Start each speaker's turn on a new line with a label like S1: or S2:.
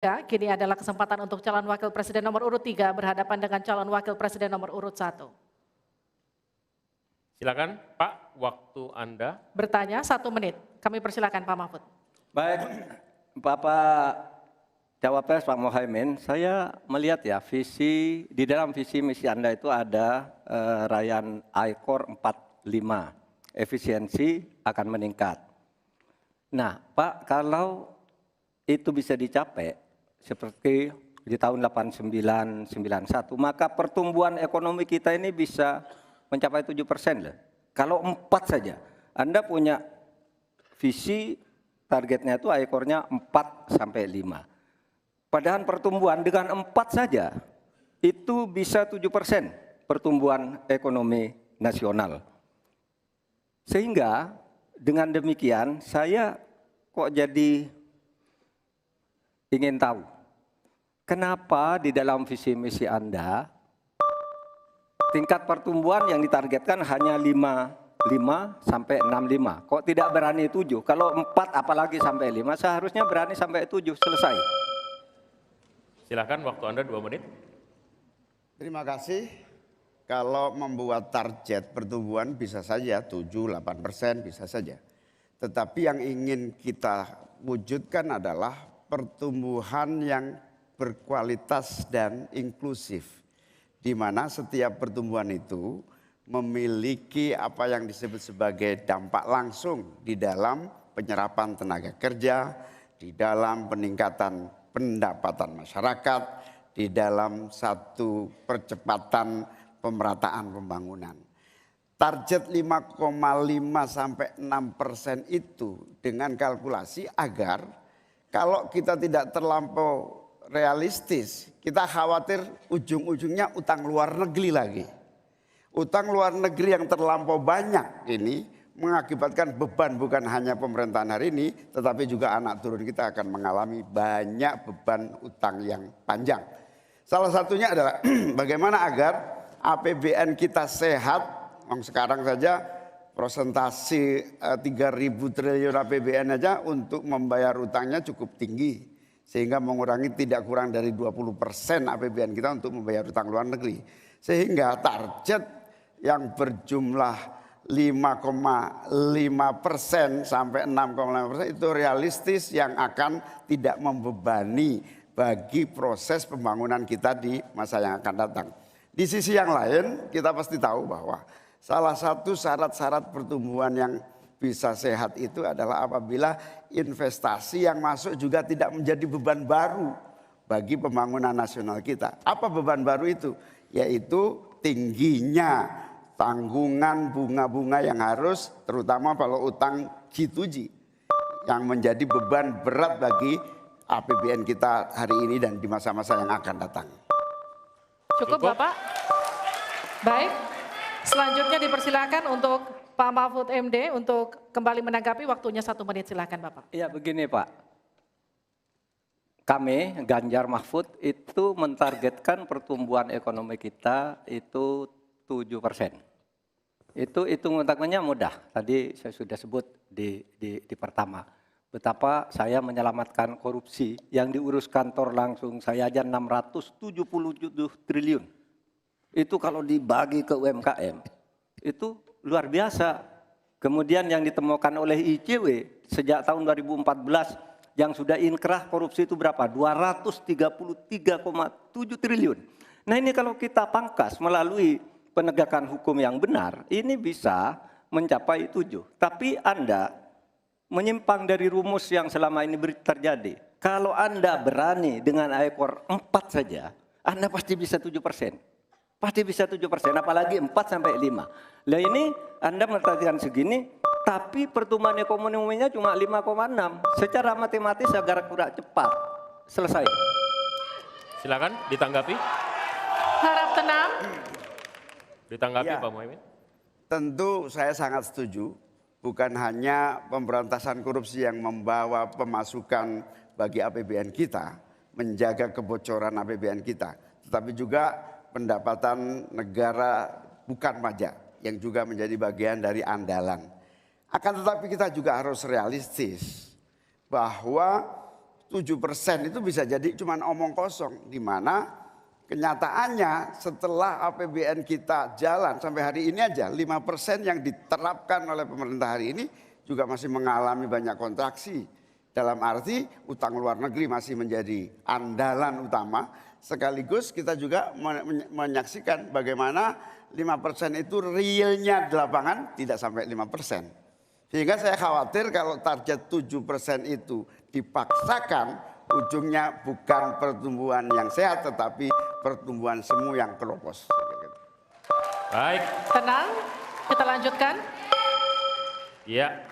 S1: Ya, kini adalah kesempatan untuk calon wakil presiden nomor urut 3 berhadapan dengan calon wakil presiden nomor urut 1.
S2: Silakan Pak, waktu Anda.
S1: Bertanya 1 menit. Kami persilakan Pak Mahfud.
S3: Baik, Bapak Cawapres Pak Muhaimin, saya melihat ya di dalam visi misi Anda itu ada rayaan ICOR 45, efisiensi akan meningkat. Nah Pak, kalau itu bisa dicapai seperti di tahun 89, 91, maka pertumbuhan ekonomi kita ini bisa mencapai 7% loh. Kalau 4 saja, Anda punya visi targetnya itu ICOR-nya 4 sampai 5. Padahal pertumbuhan dengan 4 saja itu bisa 7% pertumbuhan ekonomi nasional. Sehingga dengan demikian saya kok jadi ingin tahu kenapa di dalam visi misi Anda tingkat pertumbuhan yang ditargetkan hanya 5 sampai 65. Kok tidak berani 7? Kalau 4 apalagi sampai 5, seharusnya berani sampai 7, selesai.
S2: Silakan waktu Anda 2 menit.
S4: Terima kasih. Kalau membuat target pertumbuhan bisa saja 7-8% bisa saja. Tetapi yang ingin kita wujudkan adalah pertumbuhan yang berkualitas dan inklusif. Di mana setiap pertumbuhan itu memiliki apa yang disebut sebagai dampak langsung di dalam penyerapan tenaga kerja, di dalam peningkatan pendapatan masyarakat, di dalam satu percepatan pemerataan pembangunan. Target 5,5 sampai 6% itu dengan kalkulasi agar kalau kita tidak terlampau realistis, kita khawatir ujung-ujungnya utang luar negeri lagi. Utang luar negeri yang terlampau banyak ini mengakibatkan beban bukan hanya pemerintahan hari ini, tetapi juga anak turun kita akan mengalami banyak beban utang yang panjang. Salah satunya adalah bagaimana agar APBN kita sehat. Sekarang saja prosentasi 3.000 triliun APBN aja untuk membayar utangnya cukup tinggi. Sehingga mengurangi tidak kurang dari 20% APBN kita untuk membayar utang luar negeri. Sehingga target yang berjumlah 5,5% sampai 6,5% itu realistis yang akan tidak membebani bagi proses pembangunan kita di masa yang akan datang. Di sisi yang lain kita pasti tahu bahwa salah satu syarat-syarat pertumbuhan yang bisa sehat itu adalah apabila investasi yang masuk juga tidak menjadi beban baru bagi pembangunan nasional kita. Apa beban baru itu? Yaitu tingginya tanggungan bunga-bunga yang harus, terutama kalau utang G2G, yang menjadi beban berat bagi APBN kita hari ini dan di masa-masa yang akan datang.
S1: Cukup Bapak? Baik, selanjutnya dipersilakan untuk Pak Mahfud MD untuk kembali menanggapi, waktunya 1 menit, silakan Bapak.
S3: Ya begini Pak, kami Ganjar Mahfud itu mentargetkan pertumbuhan ekonomi kita itu 7%. Itu hitung-hitungannya mudah, tadi saya sudah sebut di pertama. Betapa saya menyelamatkan korupsi yang diurus kantor langsung saya aja 677 triliun. Itu kalau dibagi ke UMKM, itu luar biasa. Kemudian yang ditemukan oleh ICW sejak tahun 2014 yang sudah inkrah korupsi itu berapa? 233,7 triliun. Nah ini kalau kita pangkas melalui penegakan hukum yang benar, ini bisa mencapai 7. Tapi Anda menyimpang dari rumus yang selama ini terjadi. Kalau Anda berani dengan ICOR 4 saja, Anda pasti bisa 7%. Pasti bisa 7%, apalagi 4 sampai 5. Nah ini Anda menargetkan segini, tapi pertumbuhan ekonominya cuma 5,6. Secara matematis agar kurang cepat. Selesai.
S2: Silakan ditanggapi.
S1: Harap tenang.
S2: Ditanggapi
S4: Ya,
S2: Pak Muhaimin.
S4: tentu saya sangat setuju. Bukan hanya pemberantasan korupsi yang membawa pemasukan bagi APBN kita, menjaga kebocoran APBN kita, tetapi juga pendapatan negara bukan pajak yang juga menjadi bagian dari andalan. Akan tetapi kita juga harus realistis bahwa 7% itu bisa jadi cuma omong kosong, di mana kenyataannya setelah APBN kita jalan sampai hari ini aja 5% yang diterapkan oleh pemerintah hari ini juga masih mengalami banyak kontraksi. Dalam arti utang luar negeri masih menjadi andalan utama, sekaligus kita juga menyaksikan bagaimana 5% itu realnya di lapangan tidak sampai 5%. Sehingga saya khawatir kalau target 7% itu dipaksakan, ujungnya bukan pertumbuhan yang sehat tetapi pertumbuhan semu yang keropos.
S2: Baik.
S1: Tenang, kita lanjutkan.
S2: Ya.